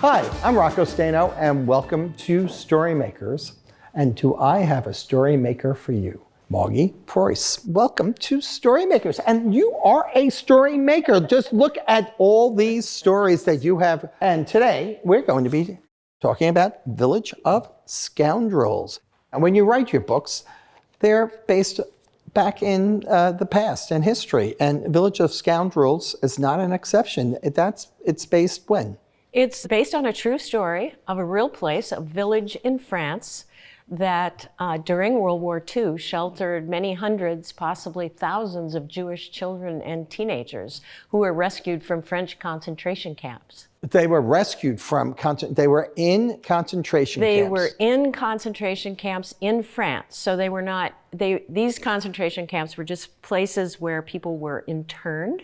Hi, I'm Rocco Stano, and welcome to StoryMakers. And do I have a story maker for you? Margi Preus. Welcome to StoryMakers. And you are a story maker. Just look at all these stories that you have. And today we're going to be talking about Village of Scoundrels. And when you write your books, they're based back in the past and history. And Village of Scoundrels is not an exception. It's based when? It's based on a true story of a real place, a village in France that during World War II sheltered many hundreds, possibly thousands of Jewish children and teenagers who were rescued from French concentration camps. They were rescued from, they were in concentration camps. They were in concentration camps in France. So they were not, these concentration camps were just places where people were interned,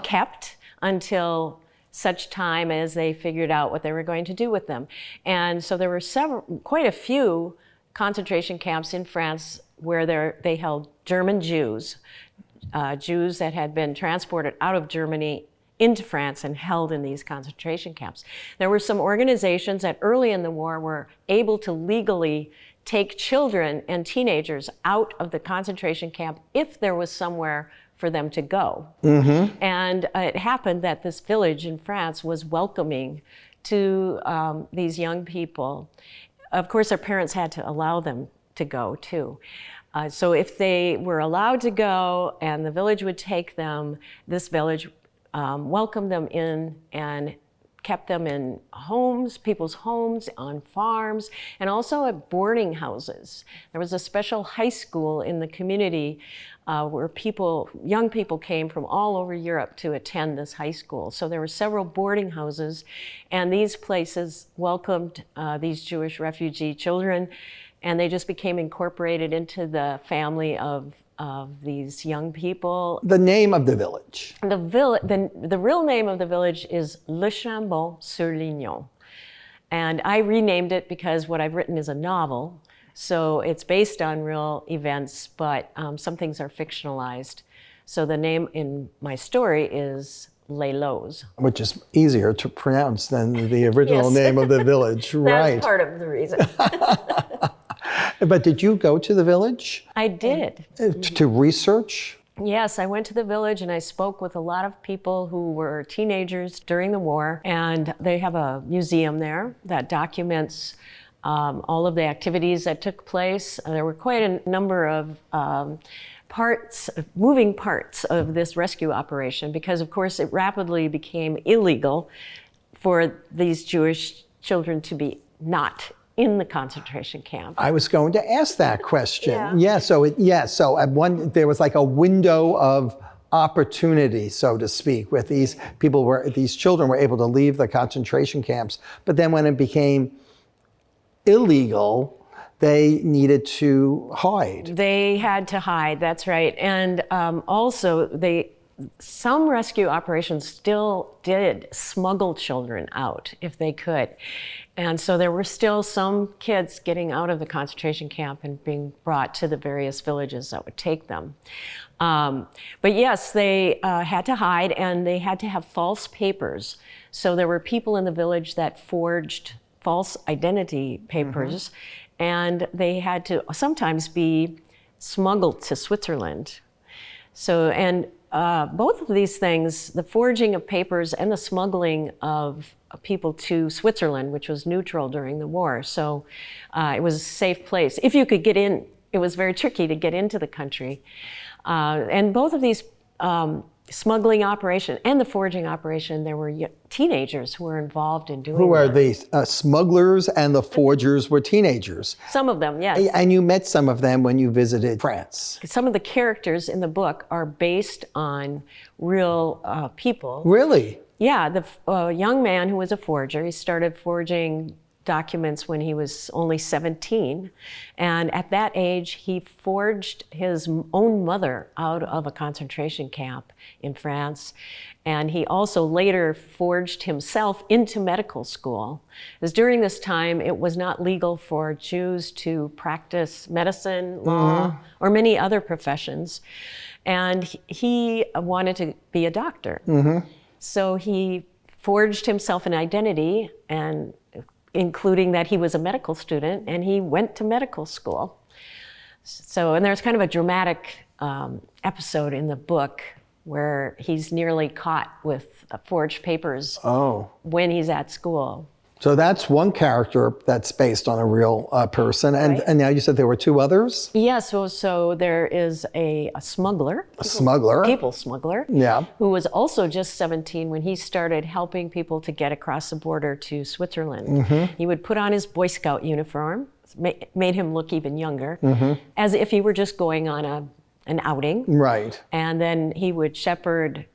kept until such time as they figured out what they were going to do with them. And so there were quite a few concentration camps in France where they held German Jews, Jews that had been transported out of Germany into France and held in these concentration camps. There were some organizations that early in the war were able to legally take children and teenagers out of the concentration camp if there was somewhere for them to go. And it happened that this village in France was welcoming to these young people. Of course, their parents had to allow them to go too. So if they were allowed to go and the village would take them, this village welcomed them in and kept them in homes, people's homes, on farms, and also at boarding houses. There was a special high school in the community where young people came from all over Europe to attend this high school. So there were several boarding houses, and these places welcomed these Jewish refugee children, and they just became incorporated into the family of these young people. The name of the village? The real name of the village is Le Chambon-sur-Lignon. And I renamed it because what I've written is a novel. So it's based on real events, but some things are fictionalized. So the name in my story is Les Lots. Which is easier to pronounce than the original name of the village, right? That's part of the reason. But did you go to the village? I did. To research? Yes, I went to the village and I spoke with a lot of people who were teenagers during the war, and they have a museum there that documents all of the activities that took place. There were quite a number of moving parts of this rescue operation because, of course, it rapidly became illegal for these Jewish children to be not in the concentration camp. I was going to ask that question. There was like a window of opportunity, so to speak, with these children were able to leave the concentration camps. But then when it became illegal, they needed to hide. They had to hide, that's right. And also some rescue operations still did smuggle children out if they could. And so there were still some kids getting out of the concentration camp and being brought to the various villages that would take them. But yes, they had to hide and they had to have false papers. So there were people in the village that forged false identity papers, and they had to sometimes be smuggled to Switzerland. So, and both of these things, the forging of papers and the smuggling of people to Switzerland, which was neutral during the war. So it was a safe place. If you could get in, it was very tricky to get into the country. And both of these smuggling operation and the forging operation, there were teenagers who were involved in doing Who are the smugglers and the forgers were teenagers? Some of them, yes. And you met some of them when you visited France. Some of the characters in the book are based on real people. Really? Yeah, the young man who was a forger, he started forging documents when he was only 17. And at that age, he forged his own mother out of a concentration camp in France. And he also later forged himself into medical school. Because during this time, it was not legal for Jews to practice medicine, law, or many other professions. And he wanted to be a doctor. So he forged himself an identity, and including that he was a medical student, and he went to medical school. So, and there's kind of a dramatic episode in the book where he's nearly caught with forged papers when he's at school. So that's one character that's based on a real person. And, Right. and now you said there were two others? Yeah, so there is a smuggler. A smuggler. People smuggler. Yeah. Who was also just 17 when he started helping people to get across the border to Switzerland. Mm-hmm. He would put on his Boy Scout uniform, made him look even younger, Mm-hmm. as if he were just going on an outing. Right. And then he would shepherd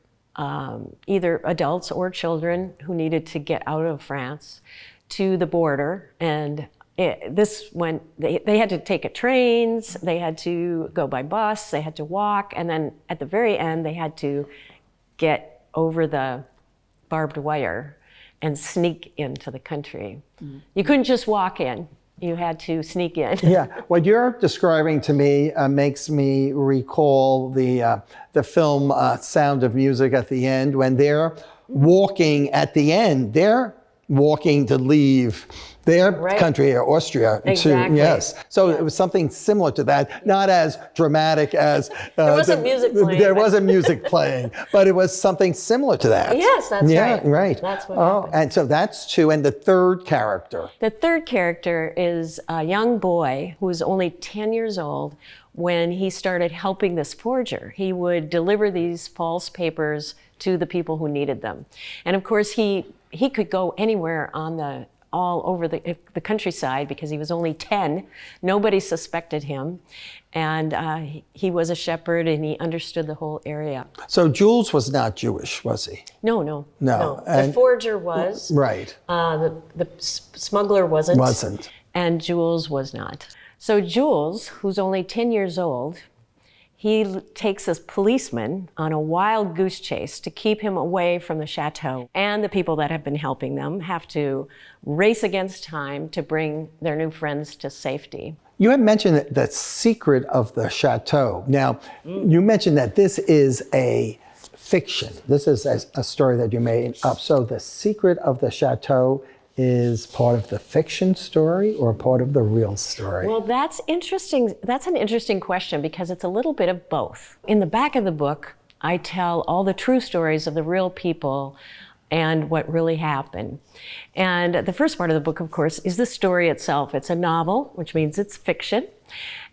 either adults or children who needed to get out of France to the border. And they had to take trains, they had to go by bus, they had to walk, and then at the very end, they had to get over the barbed wire and sneak into the country. You couldn't just walk in. You had to sneak in. Yeah, what you're describing to me makes me recall the film Sound of Music at the end, when they're walking at the end. They're walking to leave their country, Austria. Exactly. Yes. So it was something similar to that, not as dramatic as... There wasn't music playing. There wasn't music playing, but it was something similar to that. Yes, that's right. Yeah, right. That's what happened. And so that's two. And the third character? The third character is a young boy who was only 10 years old when he started helping this forger. He would deliver these false papers to the people who needed them. And of course, he could go anywhere all over the countryside because he was only 10. Nobody suspected him. And he was a shepherd and he understood the whole area. So Jules was not Jewish, was he? No. No. The forger was. Right. The smuggler wasn't. Wasn't. And Jules was not. So Jules, who's only 10 years old, he takes this policeman on a wild goose chase to keep him away from the chateau. And the people that have been helping them have to race against time to bring their new friends to safety. You had mentioned the secret of the chateau. Now, you mentioned that this is a fiction. This is a story that you made up. So the secret of the chateau is part of the fiction story or part of the real story? Well, that's interesting. That's an interesting question because it's a little bit of both. In the back of the book, I tell all the true stories of the real people and what really happened. And the first part of the book, of course, is the story itself. It's a novel, which means it's fiction.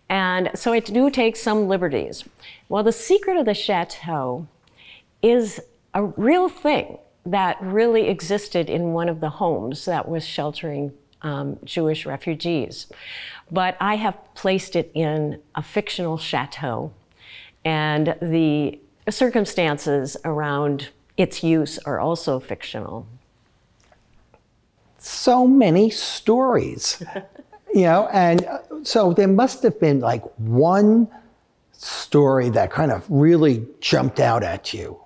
And so I do take some liberties. Well, the secret of the chateau is a real thing that really existed in one of the homes that was sheltering Jewish refugees. But I have placed it in a fictional chateau, and the circumstances around its use are also fictional. So many stories, and so there must have been like one story that kind of really jumped out at you.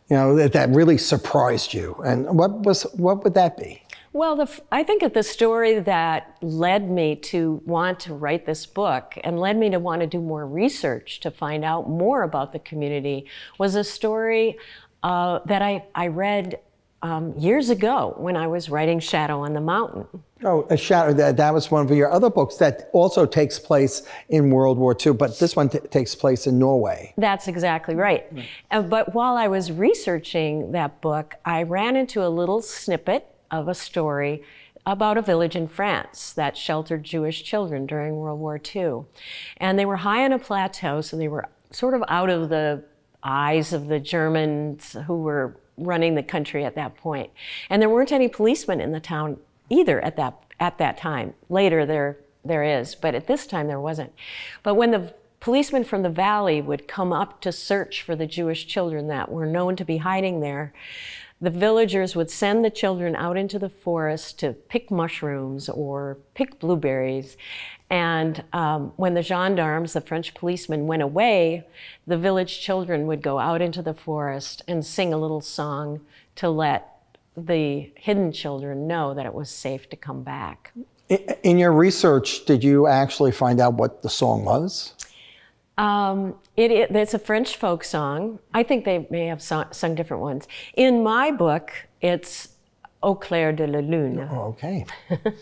That really surprised you. And what would that be? Well, I think that the story that led me to want to write this book and led me to want to do more research to find out more about the community was a story that I read years ago when I was writing Shadow on the Mountain. Oh, A Shadow, that was one of your other books that also takes place in World War II, but this one takes place in Norway. That's exactly right. But while I was researching that book, I ran into a little snippet of a story about a village in France that sheltered Jewish children during World War II. And they were high on a plateau, so they were sort of out of the eyes of the Germans who were running the country at that point. And there weren't any policemen in the town either at that time. Later there is, but at this time there wasn't. But when the policemen from the valley would come up to search for the Jewish children that were known to be hiding there, the villagers would send the children out into the forest to pick mushrooms or pick blueberries. And when the gendarmes, the French policemen, went away, the village children would go out into the forest and sing a little song to let the hidden children know that it was safe to come back. In your research, did you actually find out what the song was? It's a French folk song. I think they may have sung different ones. In my book, it's Au clair de la lune. Okay.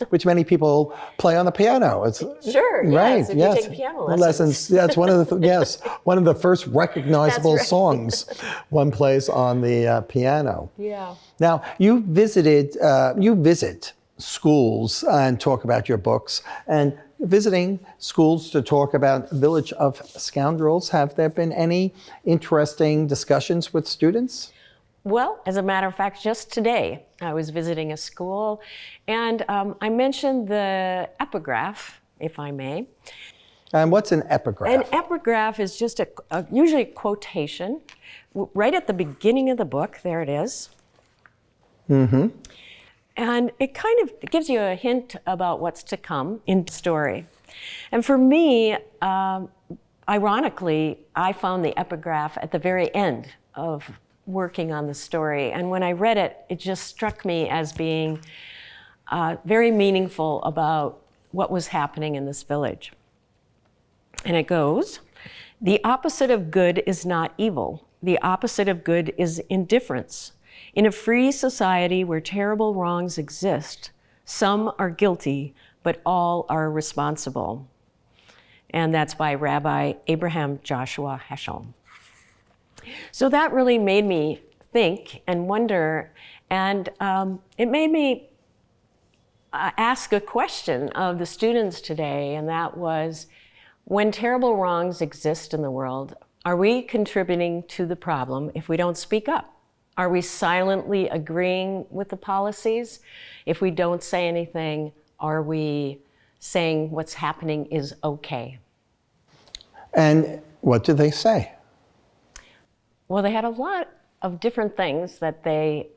Which many people play on the piano. It's, Sure, yes, right, if yes. you take piano lessons. Yeah, it's one of the, yes, one of the first recognizable That's right. songs one plays on the piano. Yeah. Now, you visit schools and talk about your books, and visiting schools to talk about Village of Scoundrels. Have there been any interesting discussions with students? Well, as a matter of fact, just today I was visiting a school, and I mentioned the epigraph, if I may. And what's an epigraph? An epigraph is just usually a quotation right at the beginning of the book. There it is. Mm-hmm. And it kind of gives you a hint about what's to come in the story. And for me, ironically, I found the epigraph at the very end of working on the story. And when I read it, it just struck me as being very meaningful about what was happening in this village. And it goes, "The opposite of good is not evil. The opposite of good is indifference. In a free society where terrible wrongs exist, some are guilty, but all are responsible." And that's by Rabbi Abraham Joshua Heschel. So that really made me think and wonder, and it made me ask a question of the students today, and that was, when terrible wrongs exist in the world, are we contributing to the problem if we don't speak up? Are we silently agreeing with the policies? If we don't say anything, are we saying what's happening is okay? And what do they say? Well, they had a lot of different things that they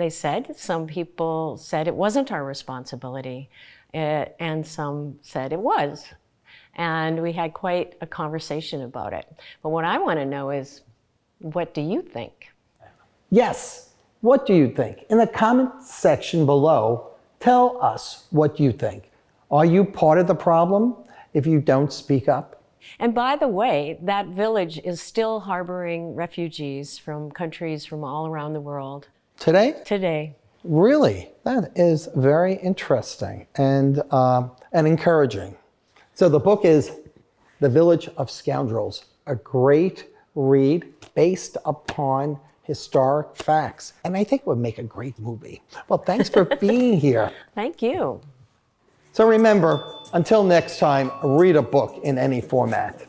said. Some people said it wasn't our responsibility, and some said it was. And we had quite a conversation about it. But what I want to know is, what do you think? Yes, what do you think? In the comment section below, tell us what you think. Are you part of the problem if you don't speak up? And by the way, that village is still harboring refugees from countries from all around the world. Today? Today. Really? That is very interesting and encouraging. So the book is The Village of Scoundrels, a great read based upon historic facts. And I think it would make a great movie. Well, thanks for being here. Thank you. So remember, until next time, read a book in any format.